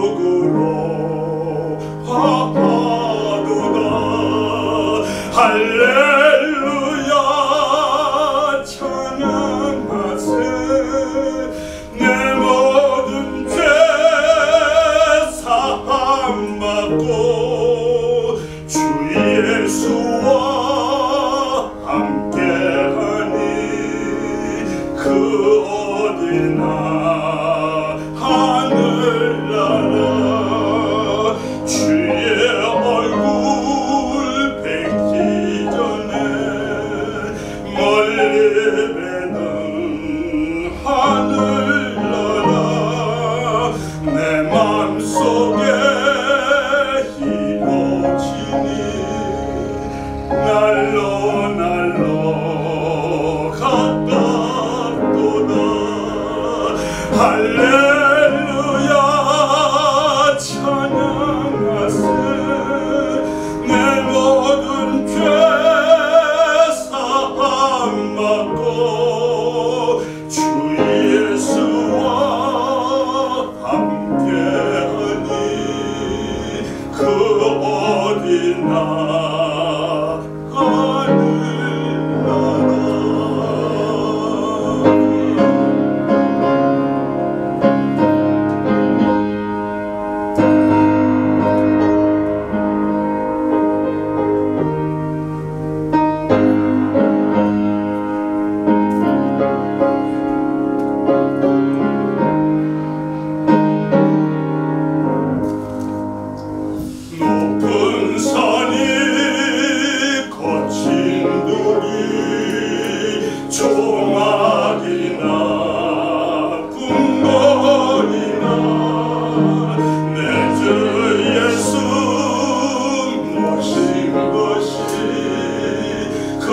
누구로 하도다. 할렐루야 찬양하세. 내 모든 죄 사함받고 주 예수와 함께하니 그 어디나 하늘나라. 주의 얼굴 뵙기 전에 멀리 뵈는 하늘나라. 내 맘속에 이루어지니 날로 날로 가깝도다. 할렐루야 찬양하세. 내 모든 죄 사함받고 주 예수와 함께하니 그 어디나 하늘나라. 높은 산이 거친 들이 조막이나 꿈거리나 내 주 예수 모신 것이 그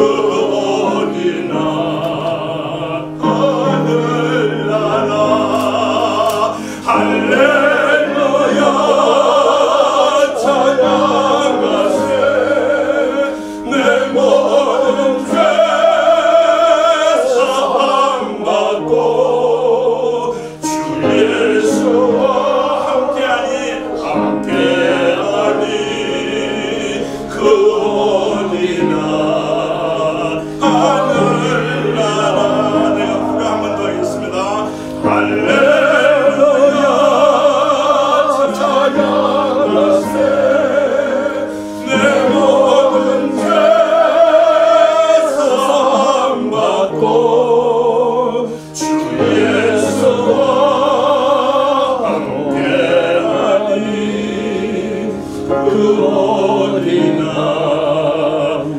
어디나 하늘나라. 할렐루야 찬양하세. 내 모든 죄 사함받고 주 예수와 함께하니 그 어디나 하늘나라. 내가 부르 한 번 더 하겠습니다. 할렐루야 찬양하세. 내 모든 죄 사함받고 주 예수와 함께하니 그 어디나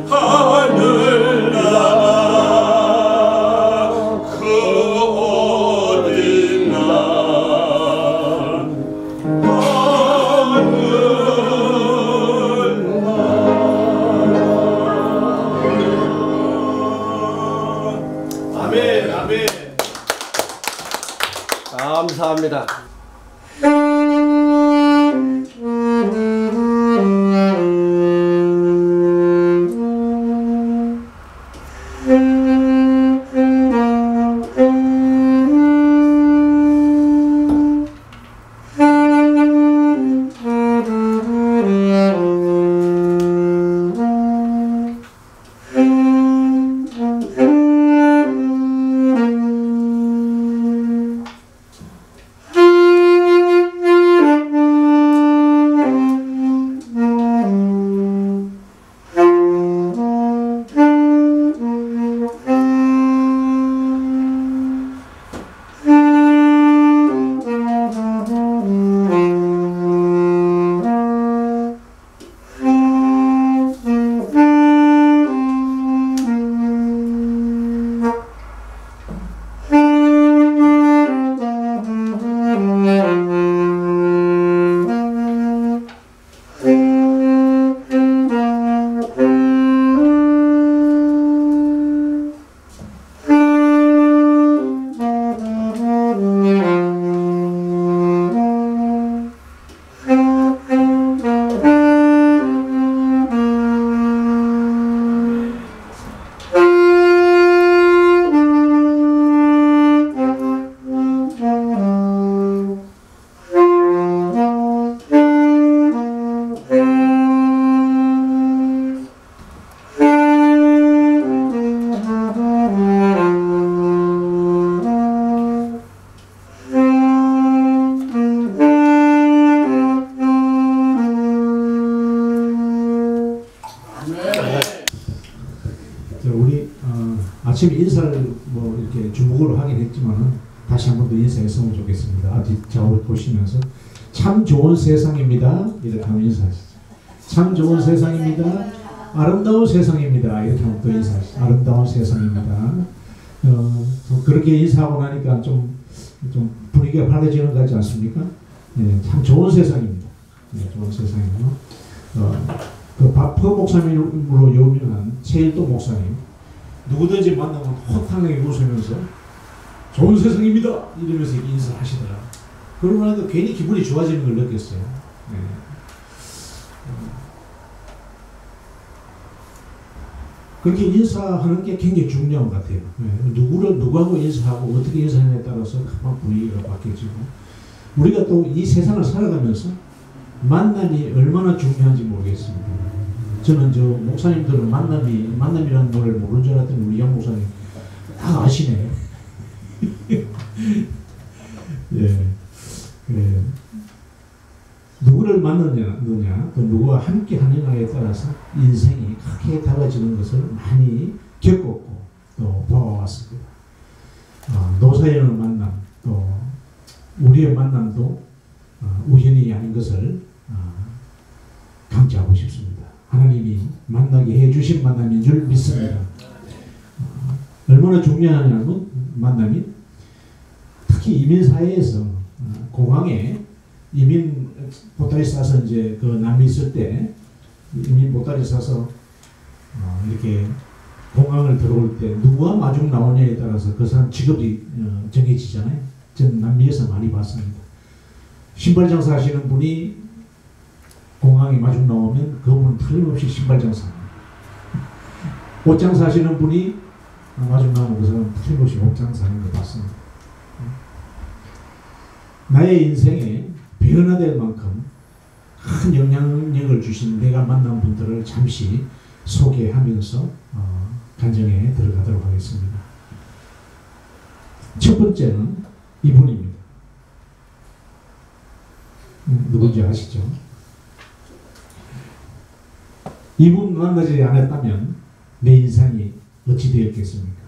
하늘나라. 그 어디나 아멘, 아멘. 감사합니다. 아침에 인사를 뭐 이렇게 주목으로 하긴 했지만은 다시 한 번 더 인사했으면 좋겠습니다. 아직 좌우 보시면서 참 좋은 세상입니다. 이렇게 하면 인사하시죠. 참 좋은 세상입니다. 아름다운 세상입니다. 이렇게 하면 또 인사하시죠. 아름다운 세상입니다. 그렇게 인사하고 나니까 좀 분위기가 밝아지는 것 같지 않습니까? 네, 참 좋은 세상입니다. 네, 좋은 세상이요. 그 박퍼 목사님으로 유명한 최일도 목사님, 누구든지 만나면 호탕하게 웃으면서 좋은 세상입니다 이러면서 인사하시더라. 그러고 나서 괜히 기분이 좋아지는 걸 느꼈어요. 네. 그렇게 인사하는 게 굉장히 중요한 것 같아요. 네. 누구하고 인사하고 어떻게 인사하느냐에 따라서 금방 분위기가 바뀌어지고, 우리가 또 이 세상을 살아가면서 만남이 얼마나 중요한지 모르겠습니다. 저는 저 목사님들은 만남이라는 노래를 모르는 줄 알았더니 우리 양 목사님 다 아시네. 예. 예. 누구를 만나느냐, 또 누구와 함께 하느냐에 따라서 인생이 크게 달라지는 것을 많이 겪었고 또 보아왔습니다. 노사연의 만남, 또 우리의 만남도 우연이 아닌 것을 강조하고 싶습니다. 하나님이 만나게 해주신 만남인 줄 믿습니다. 얼마나 중요하냐면 만남이 특히 이민사회에서 공항에 이민 보따리 싸서 이제 그 남이 있을 때 이민 보따리 싸서 이렇게 공항을 들어올 때 누구와 마중 나오냐에 따라서 그 사람 직업이 정해지잖아요. 저는 남미에서 많이 봤습니다. 신발 장사 하시는 분이 공항에 마중 나오면 그분은 틀림없이 신발 장사입니다. 옷 장사 하시는 분이 마중 나오면 그 사람은 틀림없이 옷 장사하는 걸 봤습니다. 나의 인생에 변화될 만큼 큰 영향력을 주신 내가 만난 분들을 잠시 소개하면서 간증에 들어가도록 하겠습니다. 첫 번째는 이분입니다. 누군지 아시죠? 이분 만나지 않았다면 내 인생이 어찌 되었겠습니까?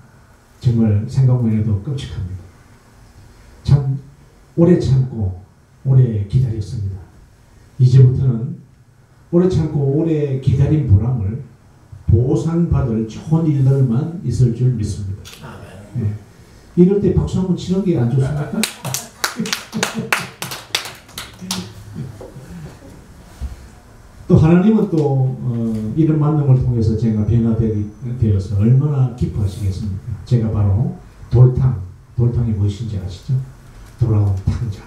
정말 생각만 해도 끔찍합니다. 참 오래 참고 오래 기다렸습니다. 이제부터는 오래 참고 오래 기다린 보람을 보상받을 좋은 일들만 있을 줄 믿습니다. 네. 이럴 때 박수 한번 치는 게 안 좋습니까? 또 하나님은 또 이런 만남을 통해서 제가 변화되어서 얼마나 기뻐하시겠습니까? 제가 바로 돌탕이 무엇인지 아시죠? 돌아온 탕자.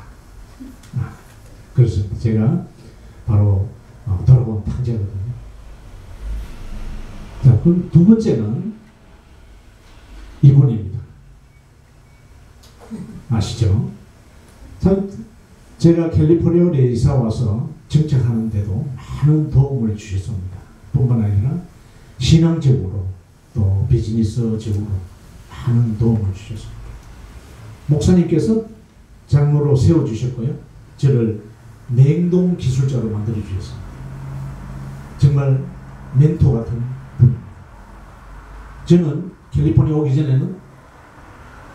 그래서 제가 바로 돌아온 탕자거든요. 자, 그럼 두 번째는 이분입니다. 아시죠? 참 제가 캘리포니아에 이사 와서 정착하는데도 많은 도움을 주셨습니다. 뿐만 아니라 신앙적으로 또 비즈니스적으로 많은 도움을 주셨습니다. 목사님께서 장로로 세워주셨고요. 저를 냉동 기술자로 만들어 주셨습니다. 정말 멘토 같은 분입니다. 저는 캘리포니아 오기 전에는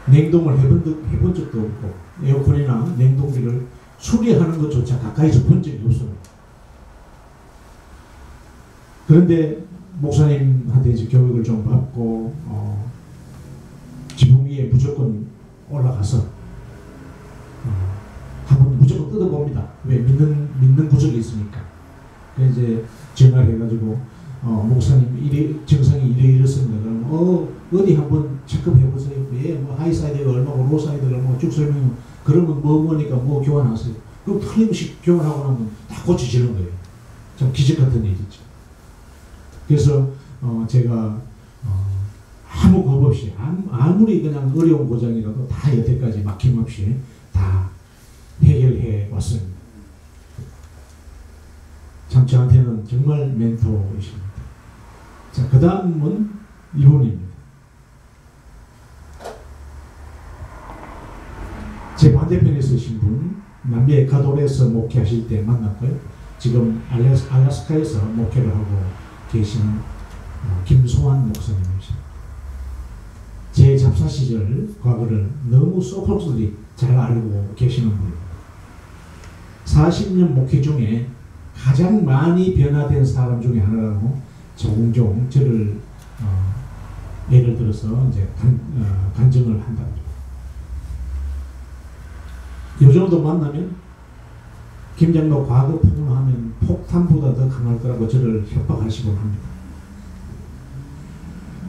냉동을 해본 적도 없고 에어컨이나 냉동기를 수리하는 것조차 가까이서 본 적이 없습니다. 그런데 목사님한테 이제 교육을 좀 받고 지붕 위에 무조건 올라가서 한번 무조건 뜯어봅니다. 왜? 믿는 구석이 있으니까. 그래서 이제 전화를 해가지고 목사님 증상이 이렇습니다. 그러면 어디 한번 체크해보세요. 예, 뭐 하이사이드가 얼마고 로사이드가 얼마고 쭉 설명. 그러면 뭐니까 뭐 교환하세요. 그럼 틀림없이 교환하고 나면 다 고쳐지는 거예요. 참 기적 같은 일이죠. 그래서 제가 아무 겁 없이 아무리 그냥 어려운 고장이라도 다 여태까지 막힘없이 다 해결해 왔습니다. 참 저한테는 정말 멘토이십니다. 자, 그 다음은 이분입니다. 제 반대편에 서신 분, 남미 에콰도르에서 목회하실 때 만났고요. 지금 알래스카에서 목회를 하고 계시는 김소환 목사님이십니다. 제 잡사 시절 과거를 너무 소폭들이 잘 알고 계시는 분입니다. 40년 목회 중에 가장 많이 변화된 사람 중에 하나라고 종종 저를 예를 들어서 이제 간증을 한다. 요즘도 만나면 김장로 과거 폭로하면 폭탄보다 더 강할 거라고 저를 협박하시곤 합니다.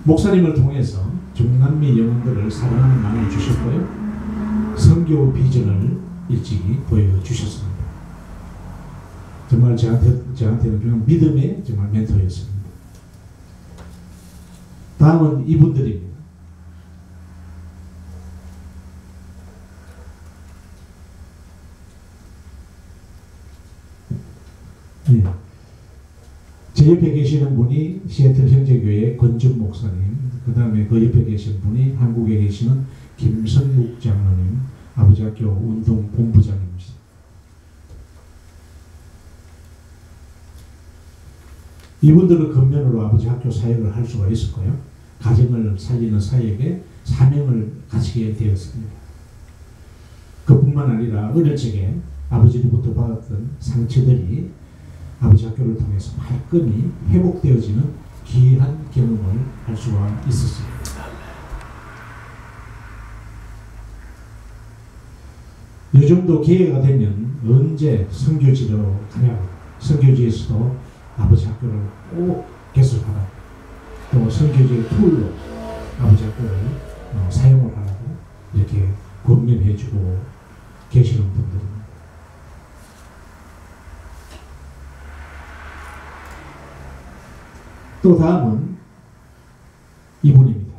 목사님을 통해서 중남미 영혼들을 사랑하는 마음을 주셨고요. 선교 비전을 일찍이 보여주셨습니다. 정말 저한테는 그냥 믿음의 정말 멘토였습니다. 다음은 이분들입니다. 네. 제 옆에 계시는 분이 시애틀 형제교회 권준 목사님, 그 다음에 그 옆에 계신 분이 한국에 계시는 김선국 장로님, 아버지 학교 운동 본부장님입니다. 이분들은 겉면으로 아버지 학교 사역을 할 수가 있었고요. 가정을 살리는 사역에 사명을 가지게 되었습니다. 그뿐만 아니라 어릴 적에 아버지로부터 받았던 상처들이 아버지 학교를 통해서 말끔히 회복되어지는 귀한 경험을 할 수가 있었습니다. 요즘도 기회가 되면 언제 선교지로 가냐고, 선교지에서도 아버지 학교를 꼭 개설하라, 또 선교지의 툴로 아버지 학교를 사용을 하라고 이렇게 권면해주고 계시는 분들입니다. 또 다음은 이분입니다.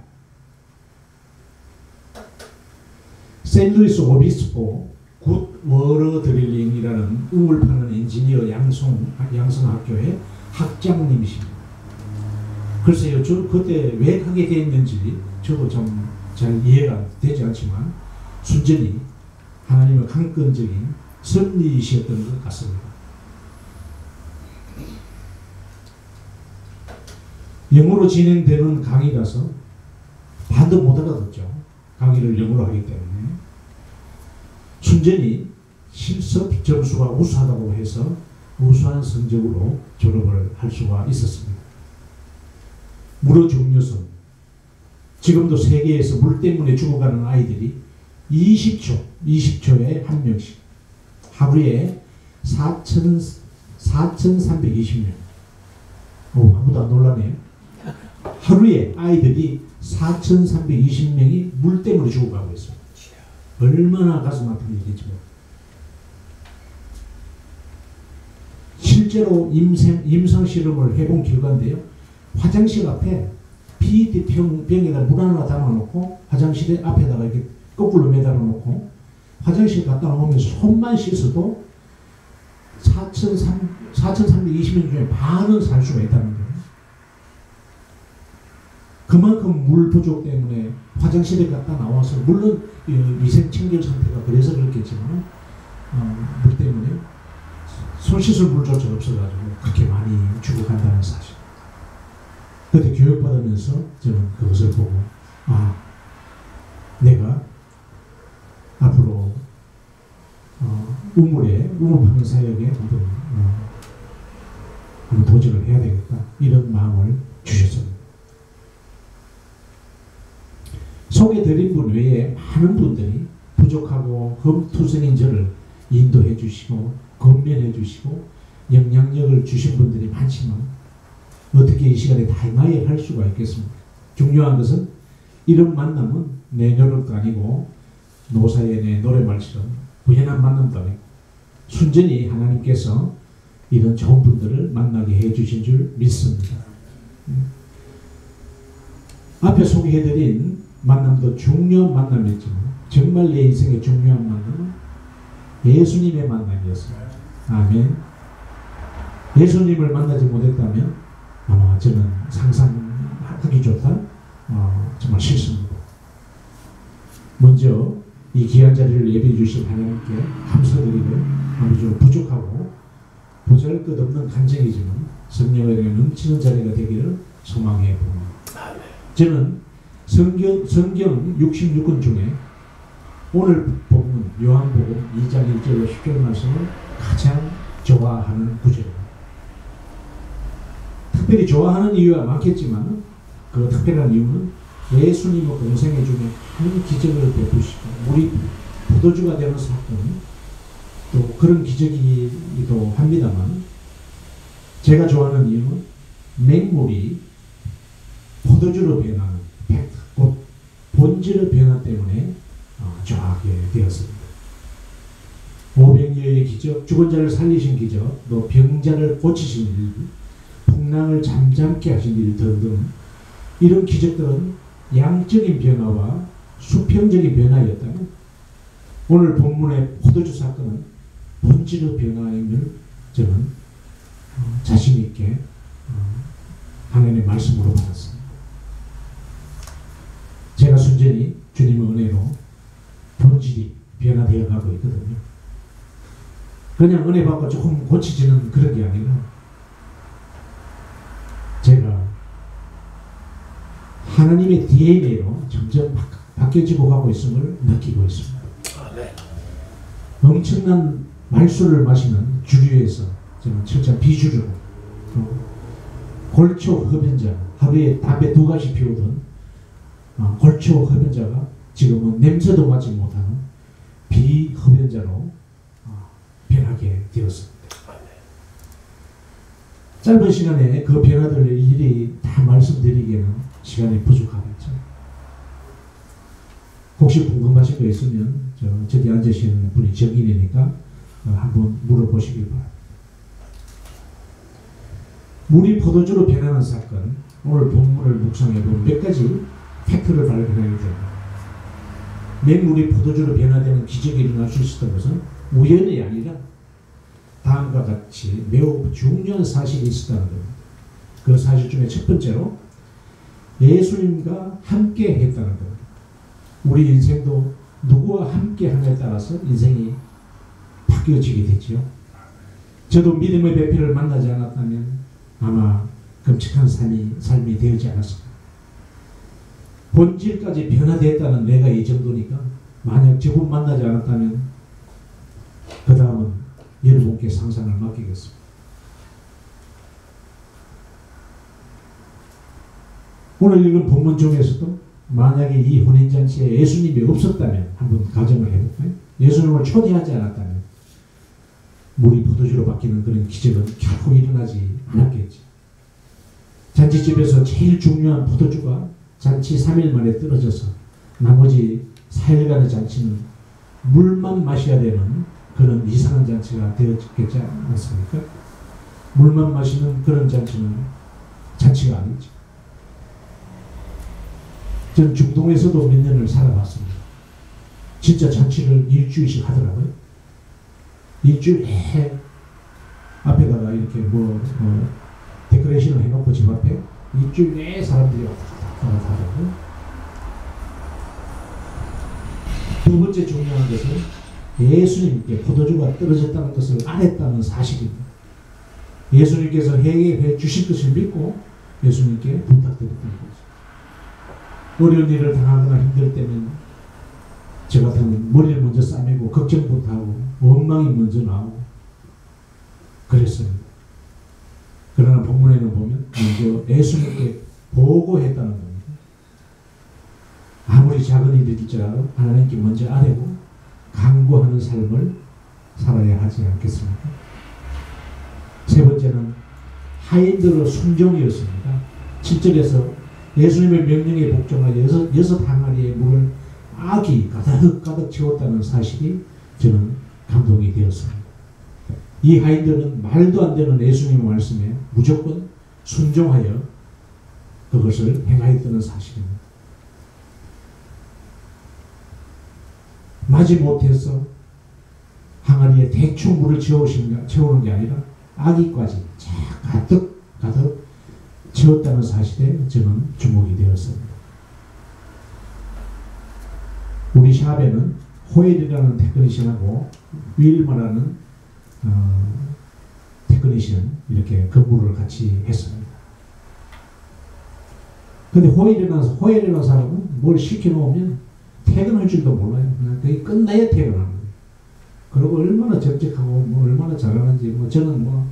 세인루이스 오비스포 굿 워러 드릴링이라는 우물 파는 엔지니어 양성학교의 학장님이십니다. 글쎄요, 저 그때 왜 하게 됐는지 저도 좀 잘 이해가 되지 않지만 순전히 하나님의 강권적인 섭리이셨던 것 같습니다. 영어로 진행되는 강의라서 반도 못 알아듣죠. 강의를 영어로 하기 때문에. 순전히 실습 점수가 우수하다고 해서 우수한 성적으로 졸업을 할 수가 있었습니다. 물의 중요성. 지금도 세계에서 물 때문에 죽어가는 아이들이 20초에 한 명씩, 하루에 4,320명. 아무도 안 놀라네요. 하루에 아이들이 4,320명이 물 때문에 죽어가고 있어요. 얼마나 가슴 아픈 일이죠. 실제로 임상 실험을 해본 결과인데요. 화장실 앞에 PET 병에다 물 하나 담아놓고 화장실 앞에다가 이렇게 거꾸로 매달아 놓고 화장실 갔다 오면서 손만 씻어도 4,320명 중에 반은 살 수가 있다는 거예요. 그만큼 물 부족 때문에 화장실에 갔다 나와서, 물론 위생 청결 상태가 그래서 그렇겠지만 물 때문에 손 씻을 물조차 없어가지고 그렇게 많이 죽어간다는 사실. 그때 교육받으면서 저는 그것을 보고 내가 앞으로 우물 파는 사역에 한번 도전을 해야 되겠다, 이런 마음을 주셨습니다. 소개드린 분 외에 많은 분들이 부족하고 검투성인 저를 인도해 주시고 권면해 주시고 영향력을 주신 분들이 많지만 어떻게 이 시간에 다 이야기할 수가 있겠습니까? 중요한 것은 이런 만남은 내 노력도 아니고 노사연의 노래말처럼 우연한 만남도 아니고 순전히 하나님께서 이런 좋은 분들을 만나게 해주신 줄 믿습니다. 앞에 소개해드린 만남도 중요한 만남이었지만 정말 내 인생의 중요한 만남은 예수님의 만남이었습니다. 아멘. 예수님을 만나지 못했다면 아마 저는 상상하기조차 정말 싫습니다. 먼저 이 귀한 자리를 예배해 주신 하나님께 감사드리고, 아주 부족하고 보잘것없는 간증이지만 성령의 능력 넘치는 자리가 되기를 소망해 봅니다. 저는 성경 66권 중에 오늘 본문 요한복음 2장 1절로 10절 말씀을 가장 좋아하는 구절입니다. 특별히 좋아하는 이유가 많겠지만 그 특별한 이유는 예수님의 공생애 중에 한 기적을 베푸시고 우리 포도주가 되는 사건, 또 그런 기적이기도 합니다만, 제가 좋아하는 이유는 맹물이 포도주로 변하는 팩트, 곧 본질의 변화 때문에 좋아하게 되었습니다. 오병이어의 기적, 죽은 자를 살리신 기적, 또 병자를 고치신 일, 풍랑을 잠잠케 하신 일 등등, 이런 기적들은 양적인 변화와 수평적인 변화였다면 오늘 본문의 포도주 사건은 본질의 변화임을 저는 자신 있게 하나님의 말씀으로 받았습니다. 제가 순전히 주님의 은혜로 본질이 변화되어 가고 있거든요. 그냥 은혜 받고 조금 고치지는 그런 게 아니라 제가 하나님의 DNA로 점점 바뀌어지고 가고 있음을 느끼고 있습니다. 엄청난 말수를 마시는 주류에서 저는 철저한 비주류, 골초 흡연자, 하루에 담배 2가지 피우던 골초 흡연자가 지금은 냄새도 맡지 못하는 비흡연자로 변하게 되었습니다. 짧은 시간에 그 변화들을 일일이 다 말씀드리기에는 시간이 부족하겠죠. 혹시 궁금하신 거 있으면 저기 앉으시는 분이 정인이니까 한번 물어보시길 바랍니다. 물이 포도주로 변하는 사건, 오늘 본문을 묵상해보면 몇 가지 팩트를 발견하게 됩니다. 맹물이 포도주로 변화되는 기적이 일어날 수 있었던 것은 우연이 아니라 다음과 같이 매우 중요한 사실이 있었다는 겁니다. 그 사실 중에 첫 번째로 예수님과 함께 했다는 겁니다. 우리 인생도 누구와 함께 하냐에 따라서 인생이 바뀌어지게 되죠. 저도 믿음의 배필을 만나지 않았다면 아마 끔찍한 삶이 되지 않았을까. 본질까지 변화되었다는 내가 이 정도니까 만약 저분 만나지 않았다면 그 다음은 여러분께 상상을 맡기겠습니다. 오늘 읽은 본문 중에서도 만약에 이 혼인잔치에 예수님이 없었다면 한번 가정을 해볼까요? 예수님을 초대하지 않았다면 물이 포도주로 바뀌는 그런 기적은 결코 일어나지 않았겠지. 잔치집에서 제일 중요한 포도주가 잔치 3일 만에 떨어져서 나머지 4일간의 잔치는 물만 마셔야 되는 그런 이상한 잔치가 되었겠지 않습니까? 물만 마시는 그런 잔치는 잔치가 아니죠. 전 중동에서도 몇 년을 살아봤습니다. 진짜 잔치를 일주일씩 하더라고요. 일주일 내 앞에다가 이렇게 데코레이션을 해놓고 집 앞에 일주일 내에 사람들이 하더라고요. 두 번째 중요한 것은 예수님께 포도주가 떨어졌다는 것을 알았다는 사실입니다. 예수님께서 해결해 주실 것을 믿고 예수님께 부탁드렸던 거죠. 어려운 일을 당하거나 힘들 때는 저 같으면 머리를 먼저 싸매고 걱정부터 하고 원망이 먼저 나오고 그랬습니다. 그러나 본문에는 보면 먼저 예수님께 보고했다는 겁니다. 아무리 작은 일일지라도 하나님께 먼저 아뢰고 간구하는 삶을 살아야 하지 않겠습니까? 세 번째는 하인들의 순종이었습니다. 7절에서 예수님의 명령에 복종하여 6 항아리의 물을 아기 가득 채웠다는 사실이 저는 감동이 되었습니다. 이 하인들은 말도 안 되는 예수님의 말씀에 무조건 순종하여 그것을 행하였다는 사실입니다. 마지 못해서 항아리에 대충 물을 채우는 게 아니라 아기까지 가득 채웠다는 사실에 저는 주목이 되었습니다. 우리 샵에는 호엘이라는 테크니션하고 윌마라는 테크니션 이렇게 근무를 같이 했습니다. 근데 호일이라는 사람은 뭘 시켜놓으면 퇴근할 줄도 몰라요. 그냥 그게 끝나야 퇴근하는 거예요. 그리고 얼마나 적적하고 뭐 얼마나 잘하는지 뭐 저는 뭐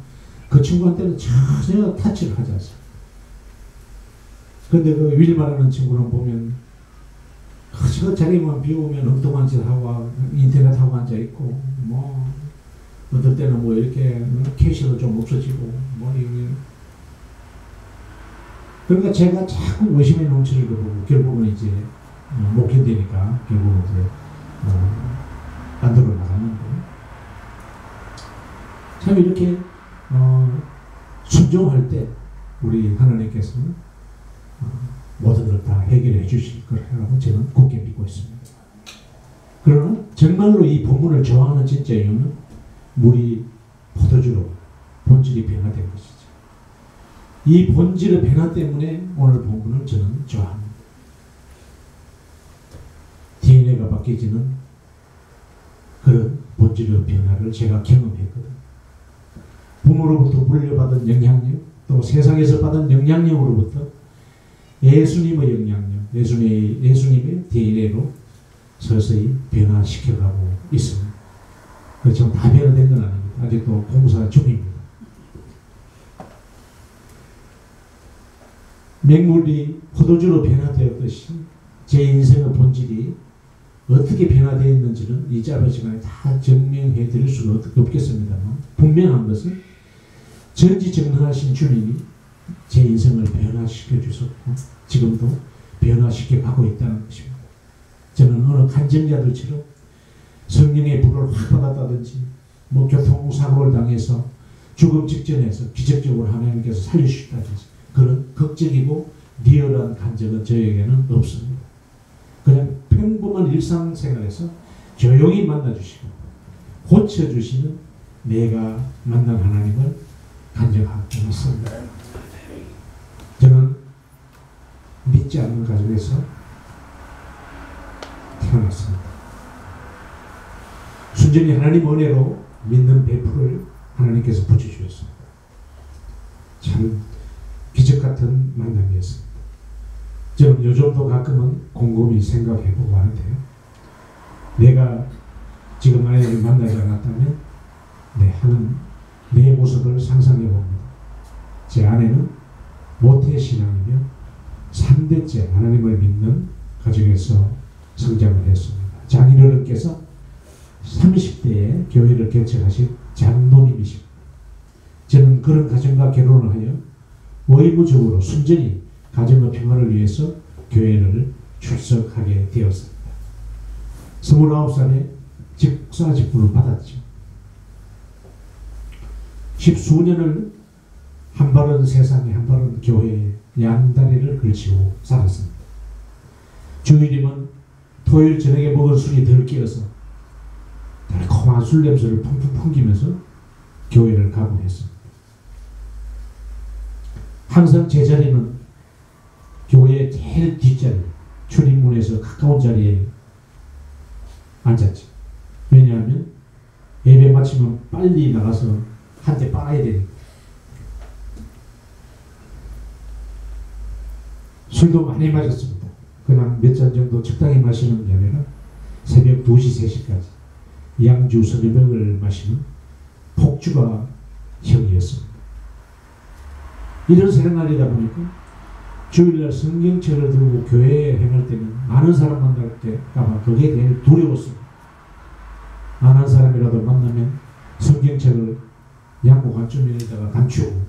그 친구한테는 전혀 타치를 하지 않습니다. 근데 그 윌마라는 친구는 보면 저 자리만 비우면 엉뚱한 짓 하고 인터넷 하고 앉아 있고 뭐 어떨 때는 뭐 이렇게 캐시도 좀 없어지고 뭐 이게 그러니까 제가 자꾸 의심의 눈치를 보고 결국은 이제 못 견디니까 결국은 이제 안 들어 나갔는데 참 이렇게 순종할 때 우리 하나님께서는 모든 걸 다 해결해 주실 거라고 저는 굳게 믿고 있습니다. 그러나 정말로 이 본문을 좋아하는 진짜 이유는 물이 포도주로 본질이 변화된 것이죠. 이 본질의 변화 때문에 오늘 본문을 저는 좋아합니다. DNA가 바뀌지는 그런 본질의 변화를 제가 경험했거든요. 부모로부터 물려받은 영향력, 또 세상에서 받은 영향력으로부터 예수님의 영향력, 예수님의 DNA로 서서히 변화시켜가고 있습니다. 그렇지만 다 변화된 건 아닙니다. 아직도 공사 중입니다. 맹물이 포도주로 변화되었듯이 제 인생의 본질이 어떻게 변화되었는지는 이 짧은 시간에 다 증명해 드릴 수가 없겠습니다만 분명한 것은 전지전능하신 주님이 제 인생을 변화시켜 주셨고 지금도 변화시켜 가고 있다는 것입니다. 저는 어느 간증자들처럼 성령의 불을 확 받았다든지 뭐 교통사고를 당해서 죽음 직전에서 기적적으로 하나님께서 살려주셨다든지 그런 극적이고 리얼한 간증은 저에게는 없습니다. 그냥 평범한 일상생활에서 조용히 만나주시고 고쳐주시는 내가 만난 하나님을 간증하고 있습니다. 저는 믿지 않는 가정에서 태어났습니다. 순전히 하나님 은혜로 믿는 배풀을 하나님께서 붙여주셨습니다. 참 기적같은 만남이었습니다. 저는 요즘도 가끔은 곰곰이 생각해보고 하는데요. 내가 지금 아내를 만나지 않았다면 내 모습을 상상해봅니다. 제 아내는 모태신앙이며 3대째 하나님을 믿는 가정에서 성장을 했습니다. 장인어른께서 30대에 교회를 개척하신 장로님이십니다. 저는 그런 가정과 결혼을 하여 의무적으로 순전히 가정의 평화를 위해서 교회를 출석하게 되었습니다. 29살에 직사직분을 받았죠. 10수년을 한 발은 세상에 한 발은 교회에 양다리를 걸치고 살았습니다. 주일이면 토요일 저녁에 먹은 술이 덜 끼어서 달콤한 술 냄새를 펑펑 풍기면서 교회를 가곤 했습니다. 항상 제 자리는 교회 제일 뒷자리, 출입문에서 가까운 자리에 앉았죠. 왜냐하면 예배 마치면 빨리 나가서 한 대 빨아야 되니까. 술도 많이 마셨습니다. 그냥 몇 잔 정도 적당히 마시는 게 아니라 새벽 2시, 3시까지 양주 서너 병을 마시는 폭주가 형이었습니다. 이런 생활이다 보니까 주일날 성경책을 들고 교회에 행할 때는 아는 사람 만날까 그게 제일 두려웠습니다. 아는 사람이라도 만나면 성경책을 양복 한쪽에다가 감추고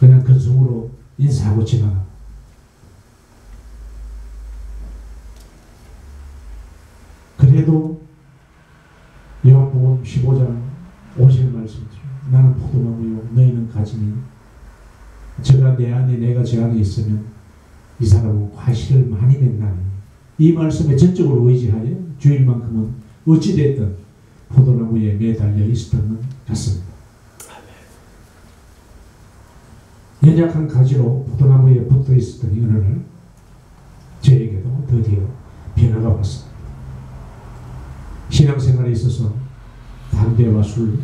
그냥 근성으로 인사하고 지나가. 그래도 요한복음 15장 50절 말씀이죠. 나는 포도나무요 너희는 가지니 저가 내 안에 내가 저 안에 있으면 이 사람은 과실을 많이 맺나니 이 말씀에 전적으로 의지하여 주일만큼은 어찌됐든 포도나무에 매달려 있었던 것 같습니다. 연약한 가지로 포도나무에 붙어 있었던 어느 날 저에게도 드디어 변화가 왔습니다. 신앙생활에 있어서 담배와 술,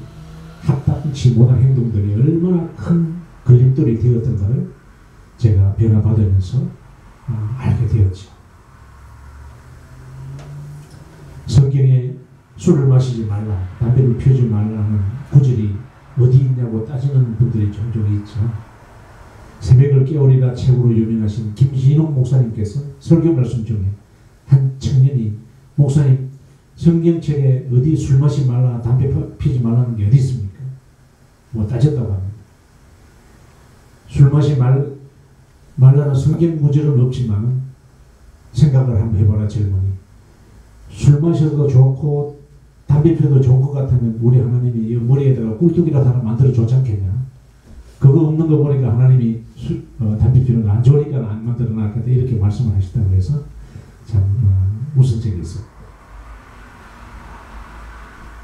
합당치 못한 행동들이 얼마나 큰 걸림돌이 되었던가를 제가 변화받으면서 알게 되었죠. 성경에 술을 마시지 말라, 담배를 피우지 말라는 구절이 어디 있냐고 따지는 분들이 종종 있죠. 새벽을 깨우리라 책으로 유명하신 김신옥 목사님께서 설교 말씀 중에 한 청년이 목사님 성경책에 어디 술 마시지 말라, 담배 피우지 말라는 게 어디 있습니까? 뭐 따졌다고 합니다. 술 마시지 말라는 성경 구절은 없지만 생각을 한번 해보라 젊은이. 술 마셔도 좋고 담배 피워도 좋은 것 같으면 우리 하나님이 이 머리에다가 꿀뚝이라도 하나 만들어 줬지 않겠냐. 그거 없는 거 보니까 하나님이 담배 피우는 거 안 좋으니까 안 만들어 놨겠다 이렇게 말씀을 하시다고 해서 참 웃은 적이 있어요.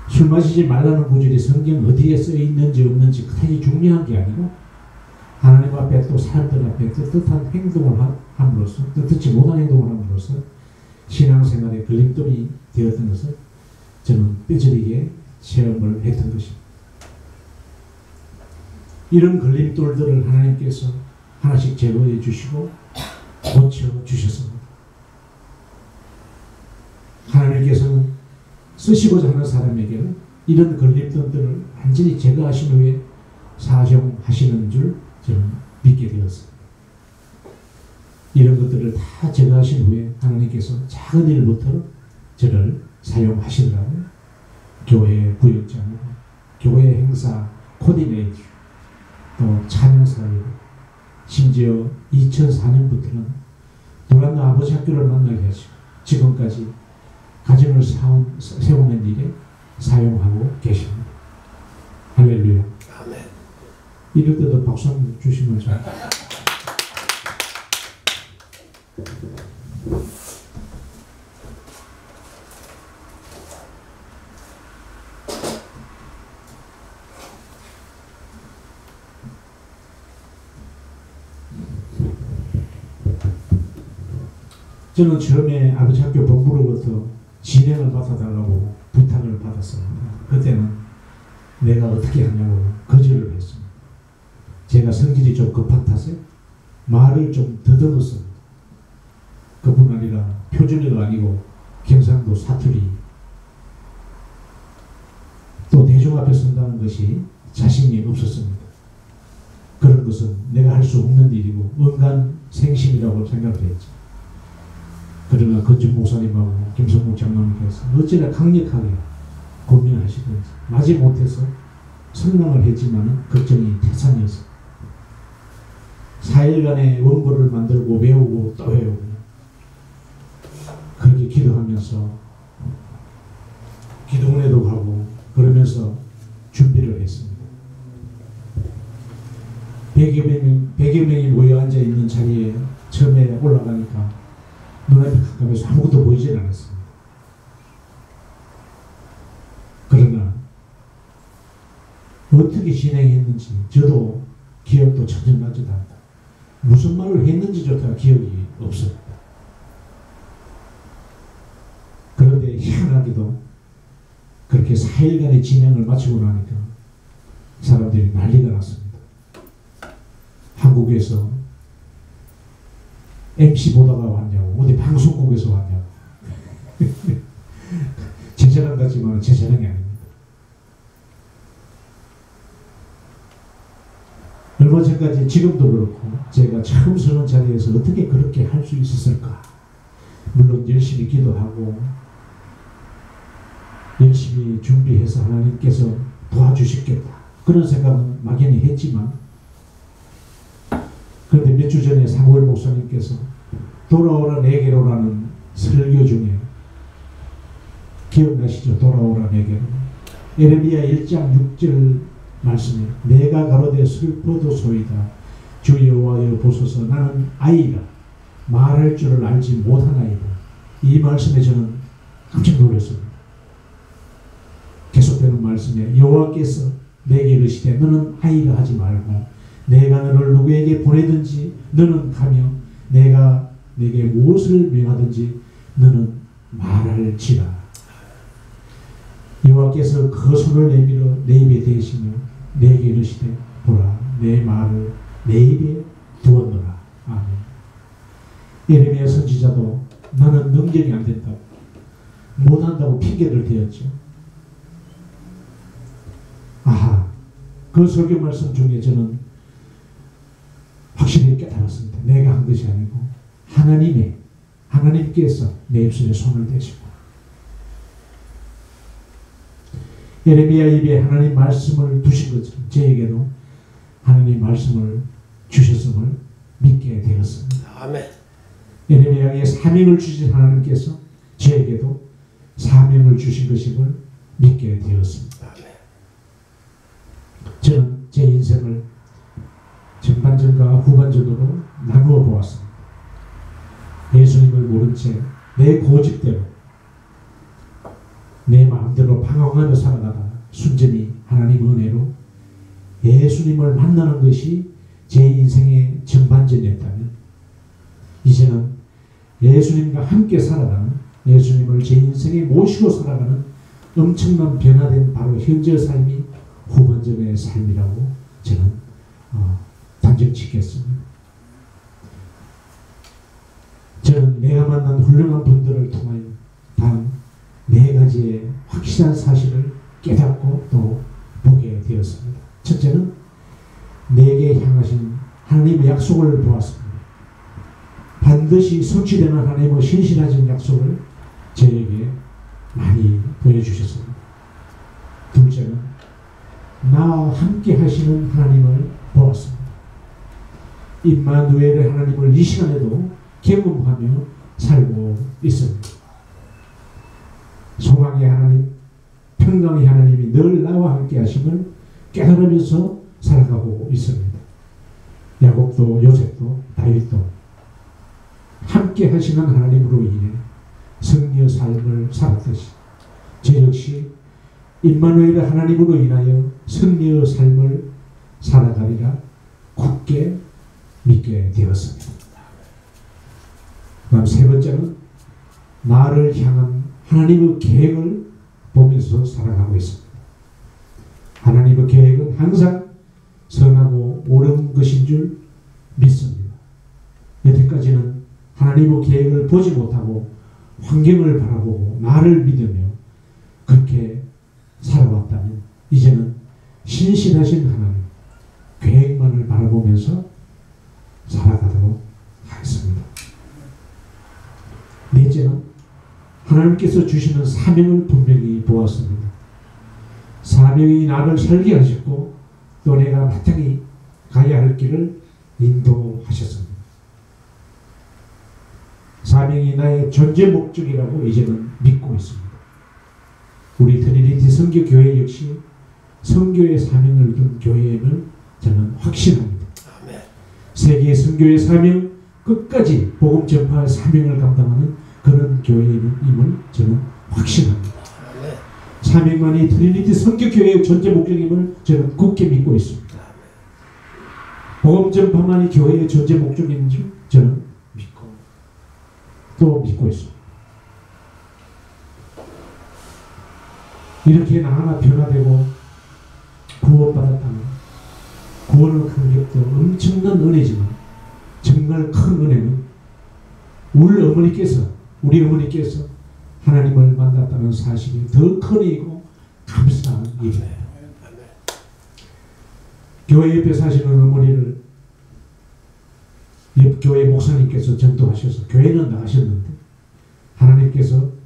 술 마시지 말라는 구절이 성경 어디에 써 있는지 없는지 그다지 중요한 게 아니고 하나님 앞에 또 사람들 앞에 뜻한 행동을 함으로써 뜻지 못한 행동을 함으로써 신앙생활의 걸림돌이 되었던 것을 저는 뼈저리게 체험을 했던 것입니다. 이런 걸림돌들을 하나님께서 하나씩 제거해 주시고 고쳐 주셨습니다. 하나님께서는 쓰시고자 하는 사람에게는 이런 걸림돌들을 완전히 제거하신 후에 사용하시는 줄 저는 믿게 되었습니다. 이런 것들을 다 제거하신 후에 하나님께서 작은 일부터 저를 사용하시더라고요. 교회 구역장, 교회 행사 코디네이터, 또 찬양사역, 심지어 2004년부터는 노란나 아버지 학교를 만나게 하시고 지금까지 가정을 세우는 일에 사용하고 계십니다. 할렐루야. 아멘. 이럴 때도 박수 한번 주시면 좀. 저는 처음에 아버지 학교 본부로부터 진행을 받아달라고 부탁을 받았습니다. 그때는 내가 어떻게 하냐고 거절을 했습니다. 제가 성질이 좀 급한 탓에 말을 좀 더듬었습니다. 그뿐 아니라 표준어가 아니고 경상도 사투리, 또 대중 앞에 선다는 것이 자신이 없었습니다. 그런 것은 내가 할 수 없는 일이고 언간 생심이라고 생각을 했죠. 그러나 건준 목사님하고 김성국 장로님께서 어찌나 강력하게 고민하시든지 마지못해서 성명을 했지만 걱정이 태산이었습니다. 4일간의 원고를 만들고 외우고 또 외우고 그렇게 기도하면서 기도원에도 가고 그러면서 준비를 했습니다. 100여 명이 모여 앉아있는 자리에 처음에 올라가니까 눈앞에 가까워서 아무것도 보이질 않았습니다. 그러나 어떻게 진행했는지 저도 기억도 전혀 나지도 않다. 무슨 말을 했는지조차 기억이 없습니다. 그런데 희한하게도 그렇게 4일간의 진행을 마치고 나니까 사람들이 난리가 났습니다. 한국에서 MC 보다가 왔냐고, 어디 방송국에서 왔냐고. 제 자랑 같지만 제 자랑이 아닙니다. 얼마 전까지 지금도 그렇고 제가 처음 서는 자리에서 어떻게 그렇게 할 수 있었을까. 물론 열심히 기도하고 열심히 준비해서 하나님께서 도와주시겠다 그런 생각은 막연히 했지만, 그런데 몇 주 전에 사무엘 목사님께서 돌아오라 내게로라는 설교 중에 기억나시죠? 돌아오라 내게로. 에레미야 1장 6절 말씀에 내가 가로되 슬퍼도소이다 주 여호와여 보소서 나는 아이라 말할 줄을 알지 못하나이다. 이 말씀에 저는 깜짝 놀랐습니다. 계속되는 말씀에 여호와께서 내게 이르시되 너는 아이라 하지 말고 내가 너를 누구에게 보내든지 너는 가며 내가 내게 무엇을 명하든지 너는 말할지라. 여호와께서 그 손을 내밀어 내 입에 대시며 내게 이르시되 보라 내 말을 내 입에 두었노라. 예레미야 선지자도 나는 능력이 안 된다고, 못한다고 핑계를 대었죠. 아하, 그 설교 말씀 중에 저는 확실히 깨달았습니다. 내가 한 것이 아니고 하나님께서 내 입술에 손을 대시고, 예레미야 입에 하나님 말씀을 두신 것처럼 저에게도 하나님 말씀을 주셨음을 믿게 되었습니다. 아멘. 예레미야에게 사명을 주신 하나님께서 저에게도 사명을 주신 것임을 믿게 되었습니다. 아멘. 저는 제 인생을 전반전과 후반전으로 나누어 보았습니다. 예수님을 모른 채 내 고집대로 내 마음대로 방황하며 살아가다가 순전히 하나님 은혜로 예수님을 만나는 것이 제 인생의 전반전이었다면, 이제는 예수님과 함께 살아가는, 예수님을 제 인생에 모시고 살아가는 엄청난 변화된 바로 현재 삶이 후반전의 삶이라고 저는 단정 짓겠습니다. 저는 내가 만난 훌륭한 분들을 통하여 단 4가지의 확실한 사실을 깨닫고 또 보게 되었습니다. 첫째는 내게 향하신 하나님의 약속을 보았습니다. 반드시 성취되는 하나님의 신실하신 약속을 저에게 많이 보여주셨습니다. 둘째는 나와 함께 하시는 하나님을 보았습니다. 임마누엘의 하나님을 이 시간에도 경험하며 살고 있습니다. 소망의 하나님, 평강의 하나님이 늘 나와 함께 하심을 깨달으면서 살아가고 있습니다. 야곱도 요셉도 다윗도 함께 하시는 하나님으로 인해 승리의 삶을 살았듯이 저 역시 임마누엘의 하나님으로 인하여 승리의 삶을 살아가리라 굳게 믿게 되었습니다. 그다음 세 번째는 나를 향한 하나님의 계획을 보면서 살아가고 있습니다. 하나님의 계획은 항상 선하고 옳은 것인 줄 믿습니다. 여태까지는 하나님의 계획을 보지 못하고 환경을 바라보고 나를 믿으며 그렇게 살아왔다면, 이제는 신실하신 하나님 계획만을 바라보면서 살아가도록 하겠습니다. 넷째는 하나님께서 주시는 사명을 분명히 보았습니다. 사명이 나를 설계하셨고 또 내가 마땅히 가야 할 길을 인도하셨습니다. 사명이 나의 존재 목적이라고 이제는 믿고 있습니다. 우리 트리니티 선교교회 역시 선교의 사명을 둔 교회임을 저는 확신합니다. 아멘. 세계 선교의 사명, 끝까지 복음 전파의 사명을 감당하는 그런 교회임을 저는 확신합니다. 아멘. 사명만이 트리니티 선교교회의 존재 목적임을 저는 굳게 믿고 있습니다. 복음 전파만이 교회의 존재 목적인지 저는 믿고 또 믿고 있습니다. 이렇게 나아가 변화되고 구원받았다면 구원을 감격도 엄청난 은혜지만 정말 큰 은혜는 우리 어머니께서 하나님을 만났다는 사실이 더 큰 은혜이고 감사한 일이에요. 교회 옆에 사시는 어머니를 옆 교회 목사님께서 전도하셔서 교회는 나가셨는데 하나님께서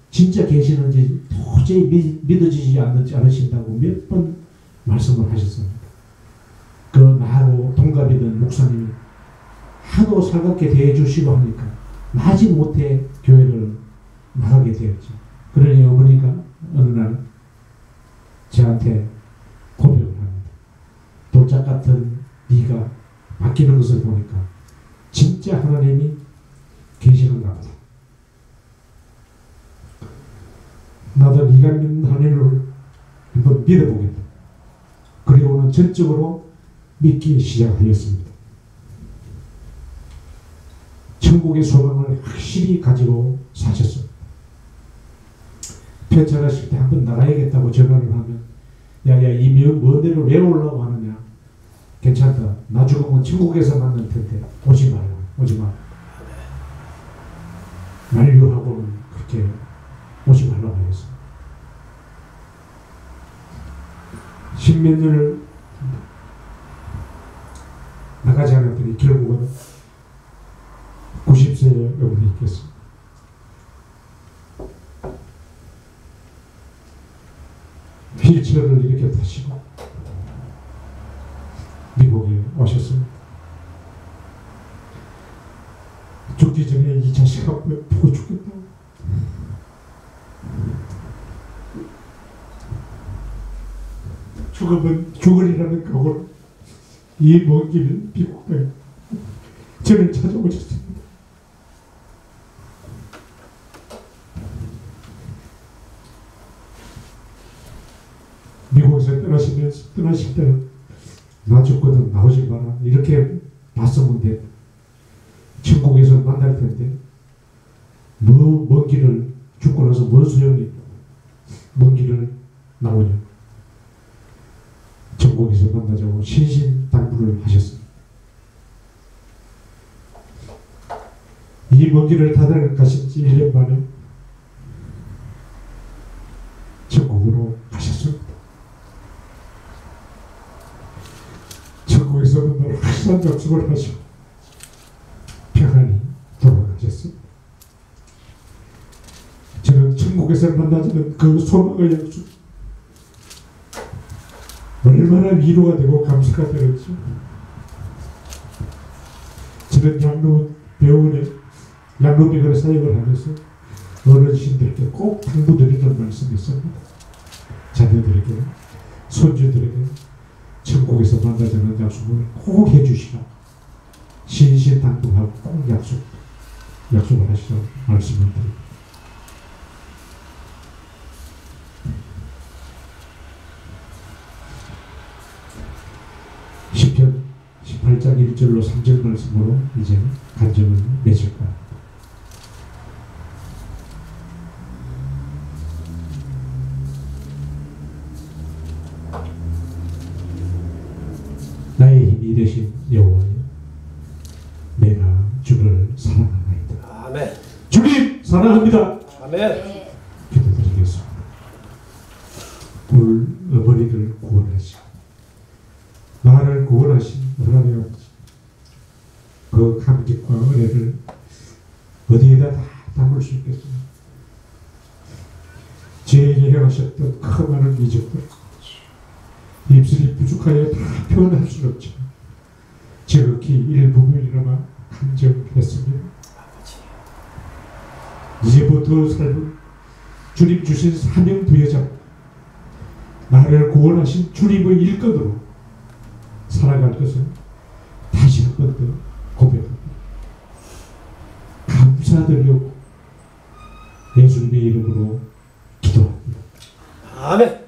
진짜 계시는지 도저히 믿어지지 않으신다고 몇 번 말씀을 하셨습니다. 그 나하고 동갑이던 목사님이 하도 살갑게 대해주시고 하니까 나지 못해 교회를 나가게 되었죠. 그러니 어머니가 어느 날 저한테 고백을 합니다. 돌짝 같은 네가 바뀌는 것을 보니까 진짜 하나님이 계시는가 보다. 나도 네가 믿는 하나님을 한번 믿어보겠다. 그리고는 전적으로 믿기 시작하였습니다. 천국의 소망을 확실히 가지고 사셨습니다. 편찮으실 때 한번 나가야겠다고 전화를 하면 야야 이 먼 데를 왜 올라고 하느냐. 괜찮다. 나 죽으면 천국에서 만날 텐데 오지 말라. 오지 마. 만류하고는 그렇게 오지 말라고 했어. 십몇 년을 나가지 않았더니 결국은 90세의 어머니 있겠어. 휠체어를 이렇게 타시고 미국에 오셨습니다. 죽기 전에 이 자식 앞에 보고 죽겠다고. 죽으면 죽으리라는 각오로 이 먼 길 미국 땅에 저를 찾아오셨습니다. 미국에서 떠나실 때는 나 죽거든 나오지 마라 이렇게 봤으면 돼. 천국에서 만날 텐데 먼 길을 죽고 나서 뭔 소용이 먼 길을 나오냐. 천국에서 만나자고 신신당부를 하셨습니다. 이 먼 길을 다녀가신 지 1년 만에 천국으로 가셨습니다. 천국에서 만나러 확실한 약속을 하시고 평안히 돌아가셨습니다. 저는 천국에서 만나자는 그 소망의 약속 얼마나 위로가 되고 감사가 되었죠. 저는 양로병원에 양로병원에 사역을 하면서 어르신들께 꼭 당부드리는 말씀이 있습니다. 자녀들에게 손주들에게 천국에서 만나자는 약속을 꼭 해주시라. 신신당부하고 꼭 약속을 하시라고 말씀을 드립니다. 시편 18장 1절로 3절 말씀으로 이제 간증을 맺을 거야. 나의 힘이 되신 여호와여, 내가 주를 사랑하나이다. 아멘. 주님 사랑합니다. 아멘. 기도드리겠습니다. 오늘 어머니를 구원하시고 나를 구원하신 하나님 아버지, 그 감격과 은혜를 어디에다 다 담을 수 있겠습니까? 제게 행하셨던 그 많은 이적들 입술이 부족하여 다 표현할 수 없죠. 지극히 일부분이나마 감정했습니다. 이제부터 삶은 주님 주신 사명 부여자, 나를 구원하신 주님의 일꾼으로 살아갈 것을 다시 한 번 더 고백합니다. 감사드리고 예수님의 이름으로 기도합니다. 아멘.